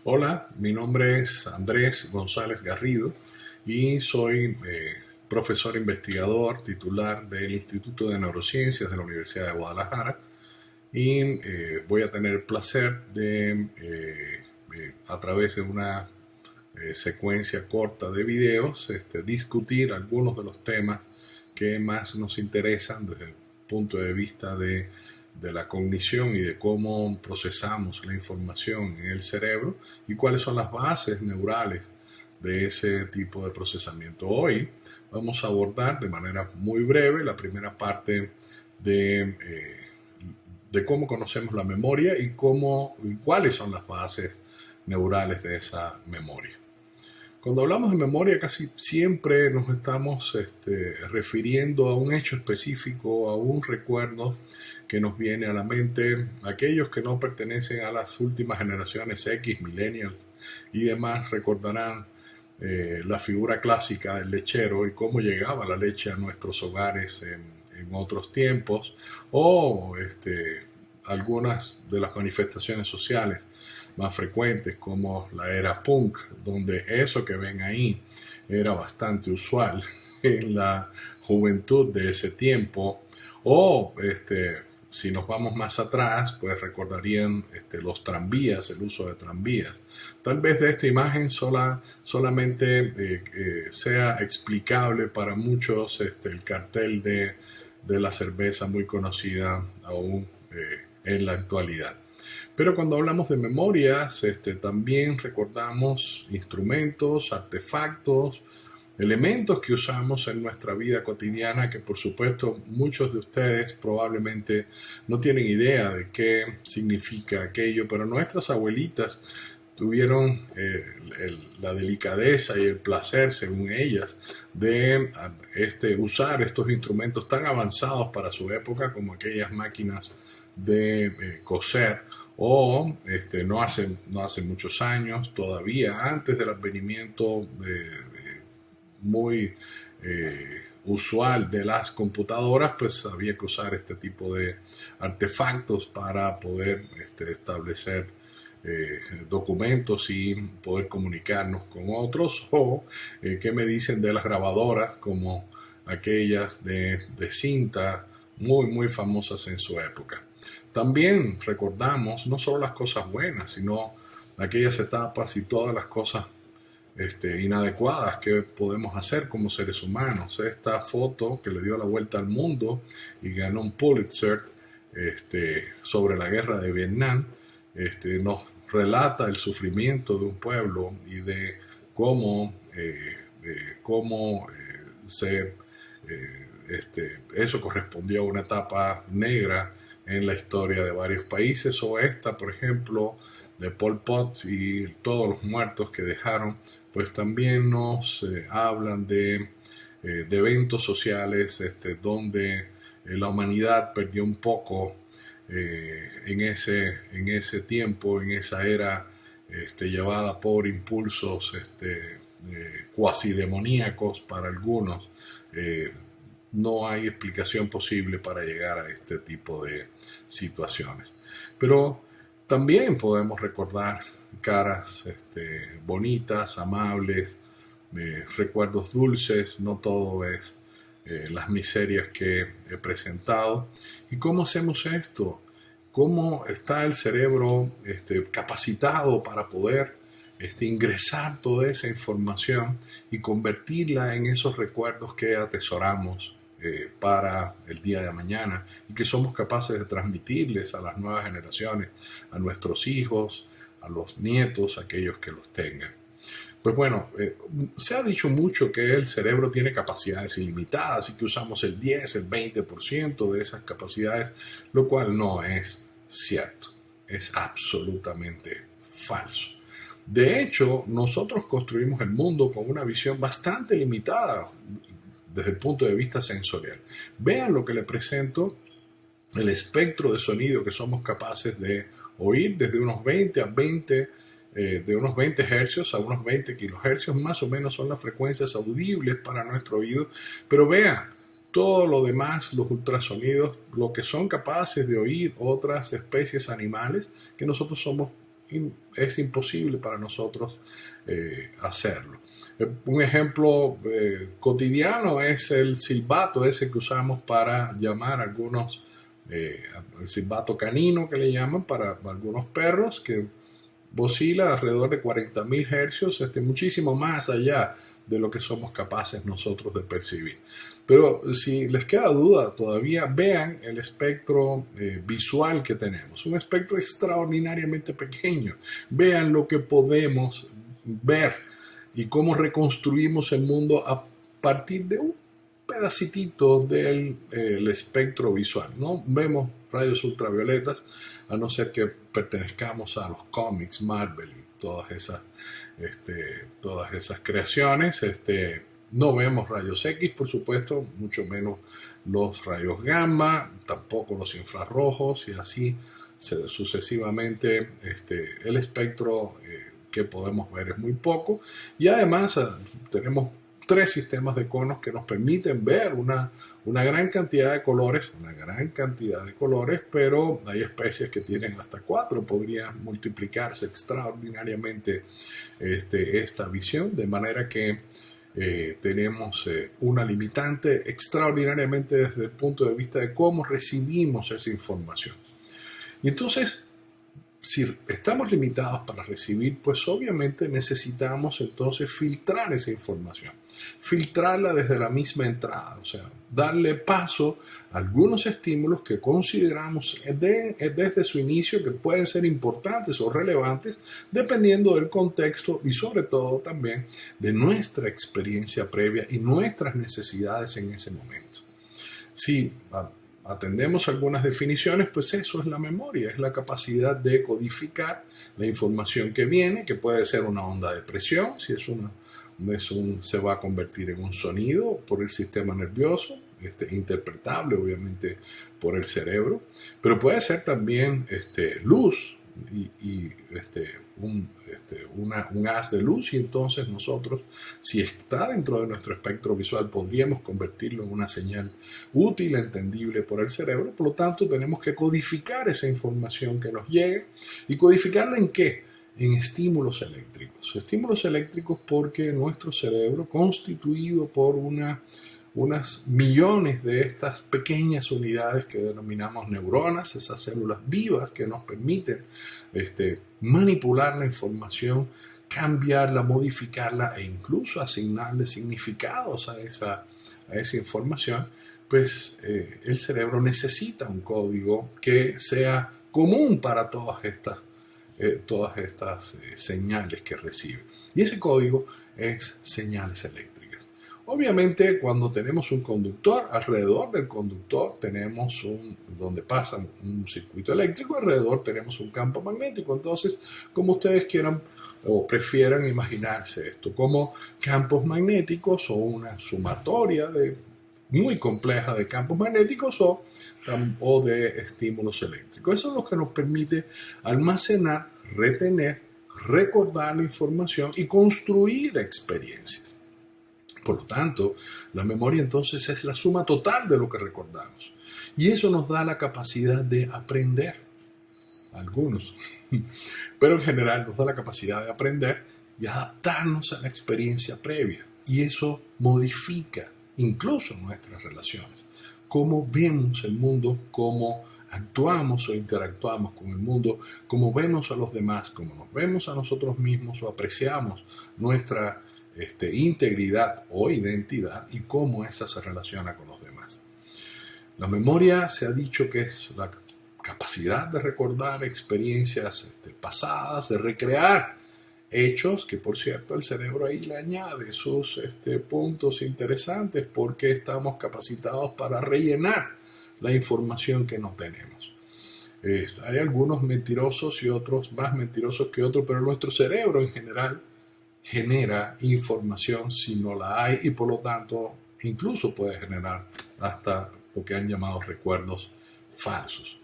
Hola, mi nombre es Andrés González Garrido y soy profesor investigador titular del Instituto de Neurociencias de la Universidad de Guadalajara y voy a tener el placer de, a través de una secuencia corta de videos, discutir algunos de los temas que más nos interesan desde el punto de vista de la cognición y de cómo procesamos la información en el cerebro y cuáles son las bases neurales de ese tipo de procesamiento. Hoy vamos a abordar de manera muy breve la primera parte de cómo conocemos la memoria y cuáles son las bases neurales de esa memoria. Cuando hablamos de memoria casi siempre nos estamos refiriendo a un hecho específico, a un recuerdo que nos viene a la mente. Aquellos que no pertenecen a las últimas generaciones X, millennials y demás recordarán la figura clásica del lechero y cómo llegaba la leche a nuestros hogares en otros tiempos, o algunas de las manifestaciones sociales más frecuentes como la era punk, donde eso que ven ahí era bastante usual en la juventud de ese tiempo, o si nos vamos más atrás, pues recordarían los tranvías, el uso de tranvías. Tal vez de esta imagen solamente sea explicable para muchos el cartel de la cerveza muy conocida aún en la actualidad. Pero cuando hablamos de memorias, también recordamos instrumentos, artefactos, elementos que usamos en nuestra vida cotidiana que por supuesto muchos de ustedes probablemente no tienen idea de qué significa aquello, pero nuestras abuelitas tuvieron la delicadeza y el placer, según ellas, de usar estos instrumentos tan avanzados para su época como aquellas máquinas de coser o no hace muchos años, todavía antes del advenimiento muy usual de las computadoras, pues había que usar este tipo de artefactos para poder establecer documentos y poder comunicarnos con otros, o qué me dicen de las grabadoras como aquellas de cinta muy famosas en su época. También recordamos no solo las cosas buenas, sino aquellas etapas y todas las cosas inadecuadas que podemos hacer como seres humanos. Esta foto que le dio la vuelta al mundo y ganó un Pulitzer sobre la guerra de Vietnam, nos relata el sufrimiento de un pueblo y de eso correspondió a una etapa negra en la historia de varios países, o esta, por ejemplo, de Pol Pot y todos los muertos que dejaron, pues también nos hablan de eventos sociales donde la humanidad perdió un poco en ese tiempo, en esa era llevada por impulsos cuasi demoníacos para algunos. No hay explicación posible para llegar a este tipo de situaciones. Pero también podemos recordar caras bonitas, amables, recuerdos dulces. No todo es las miserias que he presentado. ¿Y cómo hacemos esto? ¿Cómo está el cerebro capacitado para poder ingresar toda esa información y convertirla en esos recuerdos que atesoramos para el día de mañana y que somos capaces de transmitirles a las nuevas generaciones, a nuestros hijos, a los nietos, a aquellos que los tengan? Pues bueno, se ha dicho mucho que el cerebro tiene capacidades ilimitadas y que usamos el 10, el 20% de esas capacidades, lo cual no es cierto, es absolutamente falso. De hecho, nosotros construimos el mundo con una visión bastante limitada desde el punto de vista sensorial. Vean lo que le presento, el espectro de sonido que somos capaces de oír desde unos 20 a 20 de unos 20 hercios a unos 20 kilohercios, más o menos son las frecuencias audibles para nuestro oído. Pero vean, todo lo demás, los ultrasonidos, lo que son capaces de oír otras especies animales, que nosotros somos es imposible para nosotros hacerlo. Un ejemplo cotidiano es el silbato ese que usamos para llamar a algunos, el silbato canino que le llaman para algunos perros, que oscila alrededor de 40.000 hercios, muchísimo más allá de lo que somos capaces nosotros de percibir. Pero si les queda duda todavía, vean el espectro visual que tenemos, un espectro extraordinariamente pequeño. Vean lo que podemos ver y cómo reconstruimos el mundo a partir de un pedacitito del espectro visual. No vemos rayos ultravioletas, a no ser que pertenezcamos a los cómics, Marvel y todas esas creaciones. No vemos rayos X, por supuesto, mucho menos los rayos gamma, tampoco los infrarrojos y así sucesivamente. El espectro que podemos ver es muy poco, y además tenemos 3 sistemas de conos que nos permiten ver una gran cantidad de colores, pero hay especies que tienen hasta 4, podría multiplicarse extraordinariamente esta visión, de manera que tenemos una limitante extraordinariamente desde el punto de vista de cómo recibimos esa información. Y entonces, si estamos limitados para recibir, pues obviamente necesitamos entonces filtrar esa información, filtrarla desde la misma entrada, o sea, darle paso a algunos estímulos que consideramos desde su inicio que pueden ser importantes o relevantes dependiendo del contexto y sobre todo también de nuestra experiencia previa y nuestras necesidades en ese momento. Si atendemos algunas definiciones, pues eso es la memoria, es la capacidad de codificar la información que viene, que puede ser una onda de presión, si se va a convertir en un sonido por el sistema nervioso, interpretable obviamente por el cerebro, pero puede ser también luz y un haz de luz, y entonces nosotros, si está dentro de nuestro espectro visual, podríamos convertirlo en una señal útil, entendible por el cerebro. Por lo tanto, tenemos que codificar esa información que nos llegue. ¿Y codificarla en qué? En estímulos eléctricos. Estímulos eléctricos porque nuestro cerebro, constituido por unas millones de estas pequeñas unidades que denominamos neuronas, esas células vivas que nos permiten manipular la información, cambiarla, modificarla e incluso asignarle significados a esa información, pues el cerebro necesita un código que sea común para todas estas señales que recibe. Y ese código es señales eléctricas. Obviamente, cuando tenemos un conductor, alrededor del conductor tenemos donde pasa un circuito eléctrico, alrededor tenemos un campo magnético. Entonces, como ustedes quieran o prefieran imaginarse esto, como campos magnéticos o una sumatoria muy compleja de campos magnéticos o de estímulos eléctricos. Eso es lo que nos permite almacenar, retener, recordar la información y construir experiencias. Por lo tanto, la memoria entonces es la suma total de lo que recordamos. Y eso nos da la capacidad de aprender, algunos, pero en general nos da la capacidad de aprender y adaptarnos a la experiencia previa. Y eso modifica incluso nuestras relaciones, cómo vemos el mundo, cómo actuamos o interactuamos con el mundo, cómo vemos a los demás, cómo nos vemos a nosotros mismos o apreciamos nuestra integridad o identidad y cómo esa se relaciona con los demás. La memoria se ha dicho que es la capacidad de recordar experiencias pasadas, de recrear hechos, que por cierto el cerebro ahí le añade sus puntos interesantes porque estamos capacitados para rellenar la información que no tenemos. Hay algunos mentirosos y otros más mentirosos que otros, pero nuestro cerebro en general genera información si no la hay y por lo tanto incluso puede generar hasta lo que han llamado recuerdos falsos.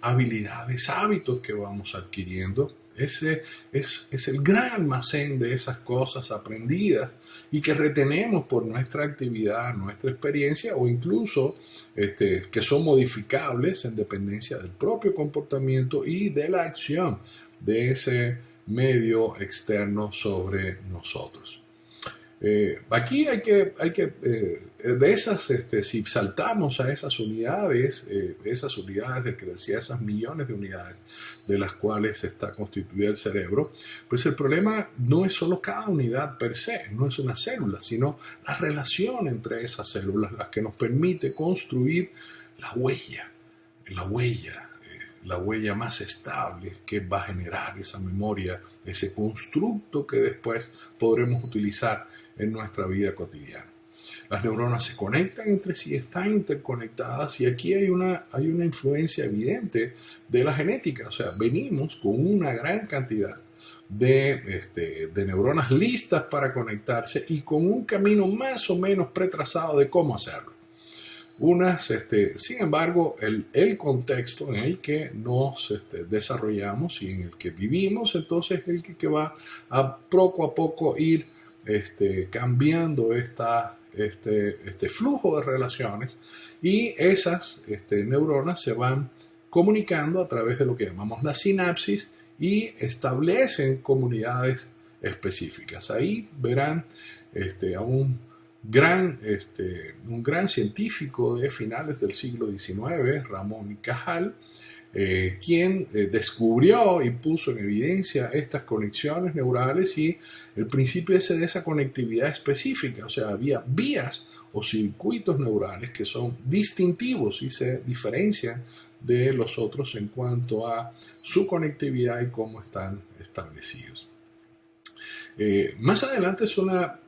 Habilidades, hábitos que vamos adquiriendo, ese es el gran almacén de esas cosas aprendidas y que retenemos por nuestra actividad, nuestra experiencia o incluso que son modificables en dependencia del propio comportamiento y de la acción de ese medio externo sobre nosotros. Aquí de esas, si saltamos a esas unidades de creencia, esas millones de unidades de las cuales está constituido el cerebro, pues el problema no es solo cada unidad per se, no es una célula, sino la relación entre esas células, las que nos permite construir la huella, la huella la huella más estable que va a generar esa memoria, ese constructo que después podremos utilizar en nuestra vida cotidiana. Las neuronas se conectan entre sí, están interconectadas y aquí hay una influencia evidente de la genética. O sea, venimos con una gran cantidad de neuronas listas para conectarse y con un camino más o menos pretrazado de cómo hacerlo. Sin embargo, el contexto en el que nos desarrollamos y en el que vivimos, entonces es el que va a poco ir cambiando este flujo de relaciones y esas neuronas se van comunicando a través de lo que llamamos la sinapsis y establecen comunidades específicas. Ahí verán a un gran científico de finales del siglo XIX, Ramón y Cajal, quien descubrió y puso en evidencia estas conexiones neurales y el principio de esa conectividad específica, o sea, había vías o circuitos neurales que son distintivos y se diferencian de los otros en cuanto a su conectividad y cómo están establecidos. Más adelante es una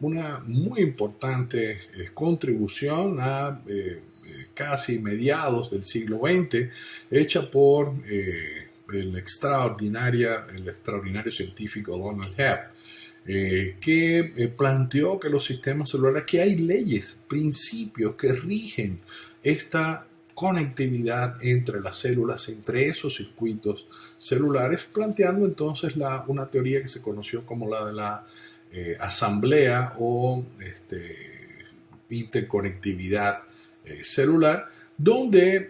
muy importante contribución a casi mediados del siglo XX, hecha por el extraordinario científico Donald Hebb, que planteó que los sistemas celulares, que hay leyes, principios que rigen esta conectividad entre las células, entre esos circuitos celulares, planteando entonces una teoría que se conoció como la de la asamblea o interconectividad celular, donde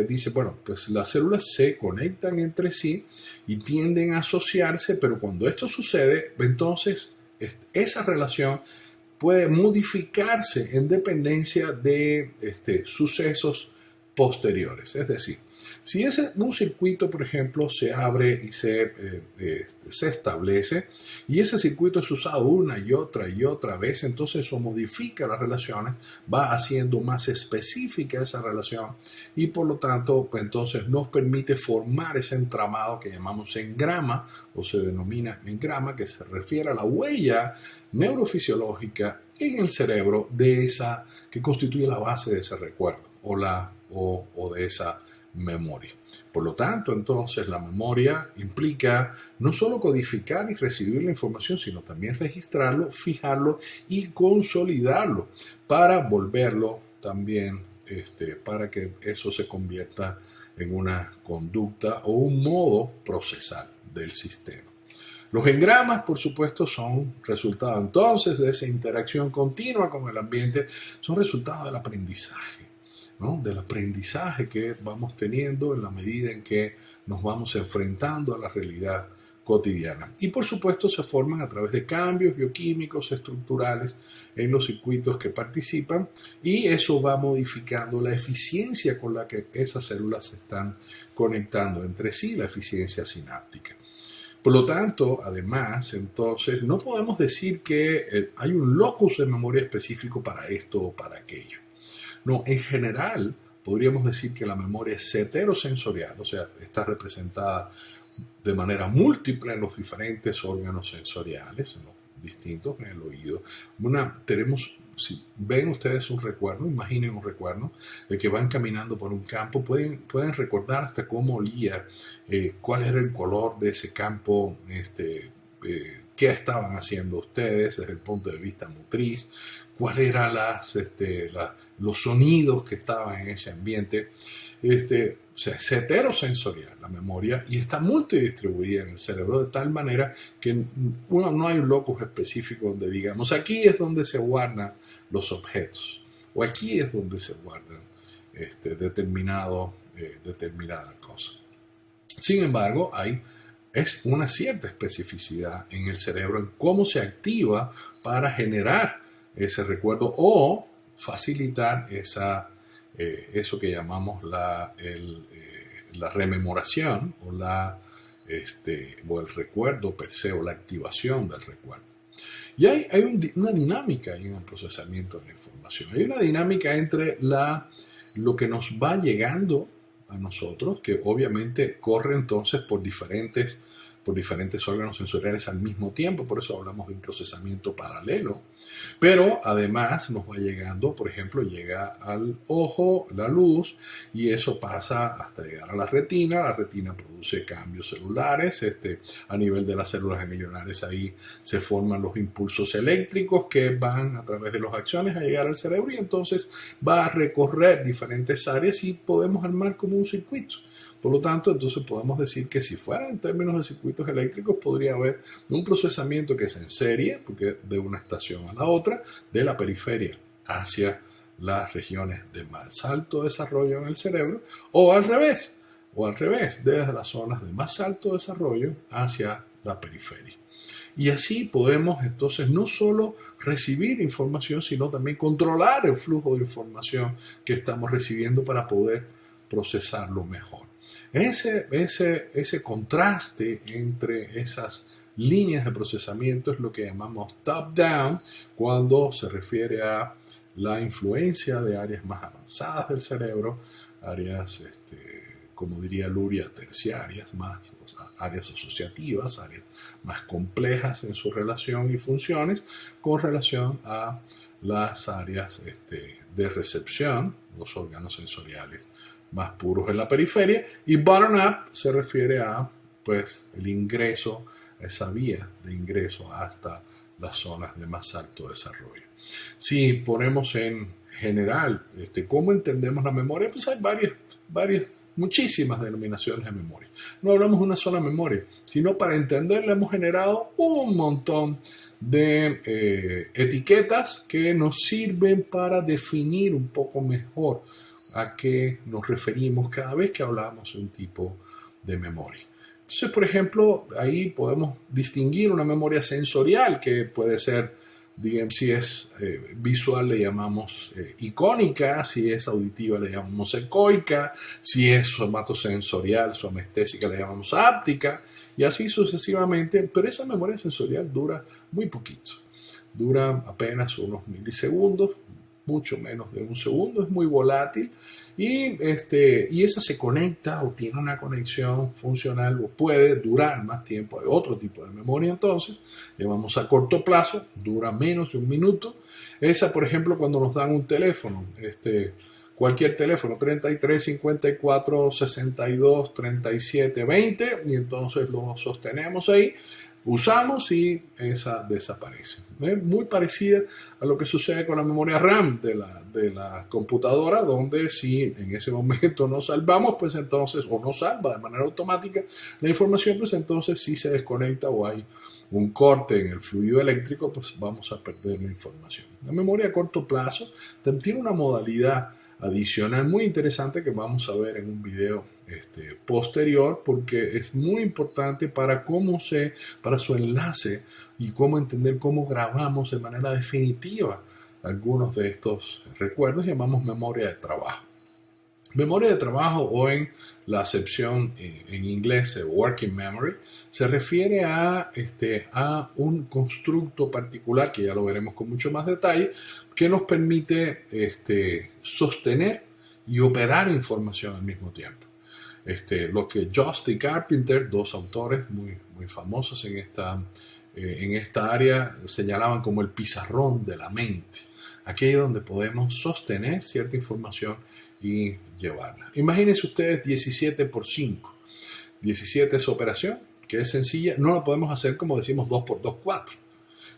dice, bueno, pues las células se conectan entre sí y tienden a asociarse, pero cuando esto sucede, entonces esa relación puede modificarse en dependencia de sucesos posteriores. Es decir, si un circuito, por ejemplo, se abre y se establece y ese circuito es usado una y otra vez, entonces eso modifica las relaciones, va haciendo más específica esa relación y por lo tanto, pues, entonces nos permite formar ese entramado que llamamos engrama o se denomina engrama, que se refiere a la huella neurofisiológica en el cerebro de esa que constituye la base de ese recuerdo o de esa memoria. Por lo tanto, entonces, la memoria implica no solo codificar y recibir la información, sino también registrarlo, fijarlo y consolidarlo para volverlo también, para que eso se convierta en una conducta o un modo procesal del sistema. Los engramas, por supuesto, son resultado entonces de esa interacción continua con el ambiente, son resultado del aprendizaje, ¿no? Del aprendizaje que vamos teniendo en la medida en que nos vamos enfrentando a la realidad cotidiana. Y por supuesto se forman a través de cambios bioquímicos estructurales en los circuitos que participan y eso va modificando la eficiencia con la que esas células se están conectando entre sí, la eficiencia sináptica. Por lo tanto, además, entonces, no podemos decir que hay un locus de memoria específico para esto o para aquello. No, en general, podríamos decir que la memoria es heterosensorial, o sea, está representada de manera múltiple en los diferentes órganos sensoriales, ¿no? Distintos en el oído. Si ven ustedes un recuerdo, imaginen un recuerdo de que van caminando por un campo, pueden recordar hasta cómo olía, cuál era el color de ese campo, qué estaban haciendo ustedes desde el punto de vista motriz, cuáles eran los sonidos que estaban en ese ambiente. O sea, es heterosensorial la memoria y está multidistribuida en el cerebro de tal manera que no hay un locus específico donde digamos aquí es donde se guardan los objetos o aquí es donde se guardan determinada cosa. Sin embargo, hay es una cierta especificidad en el cerebro, en cómo se activa para generar ese recuerdo o facilitar eso que llamamos la rememoración o el recuerdo per se o la activación del recuerdo. Y hay una dinámica en el procesamiento de la información. Hay una dinámica entre lo que nos va llegando a nosotros, que obviamente corre entonces por diferentes órganos sensoriales al mismo tiempo, por eso hablamos de un procesamiento paralelo, pero además nos va llegando, por ejemplo, llega al ojo la luz y eso pasa hasta llegar a la retina produce cambios celulares, a nivel de las células ganglionares ahí se forman los impulsos eléctricos que van a través de los axones a llegar al cerebro y entonces va a recorrer diferentes áreas y podemos armar como un circuito. Por lo tanto, entonces podemos decir que si fuera en términos de circuitos eléctricos, podría haber un procesamiento que es en serie, porque de una estación a la otra, de la periferia hacia las regiones de más alto desarrollo en el cerebro, o al revés, desde las zonas de más alto desarrollo hacia la periferia. Y así podemos entonces no solo recibir información, sino también controlar el flujo de información que estamos recibiendo para poder procesarlo mejor. Ese contraste entre esas líneas de procesamiento es lo que llamamos top-down cuando se refiere a la influencia de áreas más avanzadas del cerebro, áreas, como diría Luria, terciarias, áreas asociativas, áreas más complejas en su relación y funciones con relación a las áreas de recepción, los órganos sensoriales más puros en la periferia, y bottom-up se refiere a el ingreso, esa vía de ingreso hasta las zonas de más alto desarrollo. Si ponemos en general cómo entendemos la memoria, pues hay muchísimas denominaciones de memoria. No hablamos de una sola memoria, sino para entenderla hemos generado un montón de etiquetas que nos sirven para definir un poco mejor a qué nos referimos cada vez que hablamos de un tipo de memoria. Entonces, por ejemplo, ahí podemos distinguir una memoria sensorial que puede ser, digamos, si es visual le llamamos icónica, si es auditiva le llamamos ecoica, si es somatosensorial, somestésica le llamamos áptica, y así sucesivamente, pero esa memoria sensorial dura muy poquito, dura apenas unos milisegundos, mucho menos de un segundo, es muy volátil y esa se conecta o tiene una conexión funcional o puede durar más tiempo. Hay otro tipo de memoria entonces, llamamos a corto plazo, dura menos de un minuto. Esa, por ejemplo, cuando nos dan un teléfono, cualquier teléfono, 33, 54, 62, 37, 20, y entonces lo sostenemos ahí, usamos y esa desaparece. Muy parecida a lo que sucede con la memoria RAM de la computadora, donde si en ese momento no salvamos, pues entonces, o no salva de manera automática la información, pues entonces si se desconecta o hay un corte en el fluido eléctrico, pues vamos a perder la información. La memoria a corto plazo tiene una modalidad adicional muy interesante que vamos a ver en un video posterior, porque es muy importante para su enlace y cómo entender cómo grabamos de manera definitiva algunos de estos recuerdos. Llamamos memoria de trabajo. Memoria de trabajo, o en la acepción en inglés working memory, se refiere a un constructo particular que ya lo veremos con mucho más detalle, que nos permite sostener y operar información al mismo tiempo. Lo que Jost y Carpenter, dos autores muy, muy famosos en esta área, señalaban como el pizarrón de la mente, aquello donde podemos sostener cierta información y llevarla. Imagínense ustedes 17 por 5. 17 es operación, que es sencilla, no la podemos hacer como decimos 2 por 2, 4.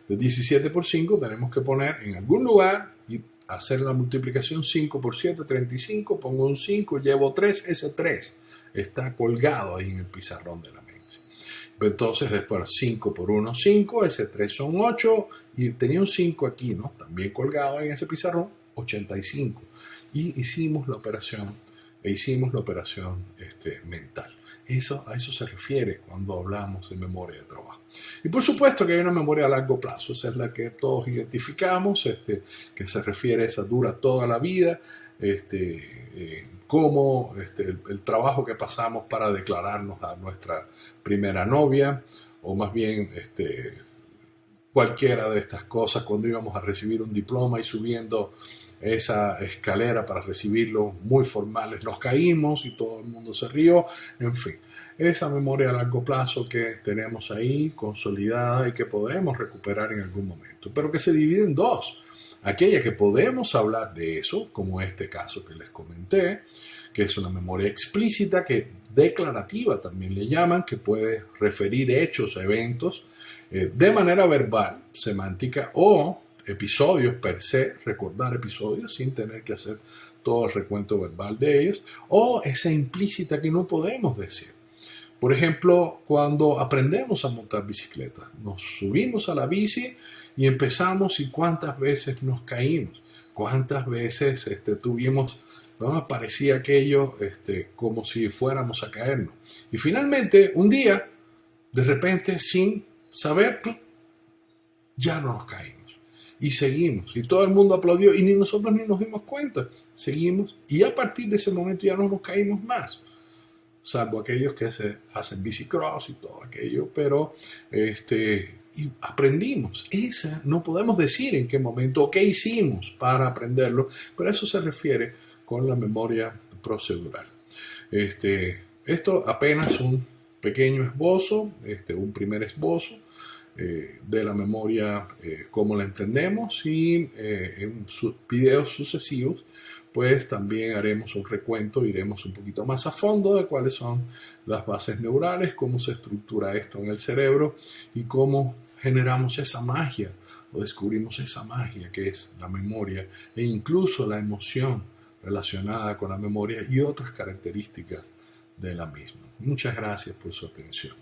De 17 por 5 tenemos que poner en algún lugar y hacer la multiplicación. 5 por 7, 35, pongo un 5, llevo 3, ese 3 está colgado ahí en el pizarrón de la mente. Entonces después 5 por 1, 5, ese 3 son 8 y tenía un 5 aquí, ¿no? También colgado en ese pizarrón, 85. Y hicimos la operación mental. A eso se refiere cuando hablamos de memoria de trabajo. Y por supuesto que hay una memoria a largo plazo, esa es la que todos identificamos, que se refiere a esa dura toda la vida, como el trabajo que pasamos para declararnos a nuestra primera novia, o más bien cualquiera de estas cosas, cuando íbamos a recibir un diploma y subiendo esa escalera para recibirlo muy formales, nos caímos y todo el mundo se rió, en fin. Esa memoria a largo plazo que tenemos ahí consolidada y que podemos recuperar en algún momento, pero que se divide en dos. Aquella que podemos hablar de eso, como este caso que les comenté, que es una memoria explícita, que declarativa también le llaman, que puede referir hechos, eventos, de manera verbal, semántica, o episodios per se, recordar episodios sin tener que hacer todo el recuento verbal de ellos, o esa implícita que no podemos decir. Por ejemplo, cuando aprendemos a montar bicicleta, nos subimos a la bici y empezamos, y cuántas veces nos caímos, cuántas veces tuvimos, ¿no? Parecía aquello como si fuéramos a caernos. Y finalmente, un día, de repente, sin saber, ya no nos caímos. Y seguimos. Y todo el mundo aplaudió y ni nosotros ni nos dimos cuenta. Seguimos. Y a partir de ese momento ya no nos caímos más. Salvo aquellos que hacen bicicross y todo aquello. Pero y aprendimos. Esa no podemos decir en qué momento o qué hicimos para aprenderlo. Pero a eso se refiere con la memoria procedural. Esto apenas un pequeño esbozo, un primer esbozo de la memoria como la entendemos, y en sus videos sucesivos pues también haremos un recuento, iremos un poquito más a fondo de cuáles son las bases neurales, cómo se estructura esto en el cerebro y cómo generamos esa magia o descubrimos esa magia que es la memoria e incluso la emoción relacionada con la memoria y otras características de la misma. Muchas gracias por su atención.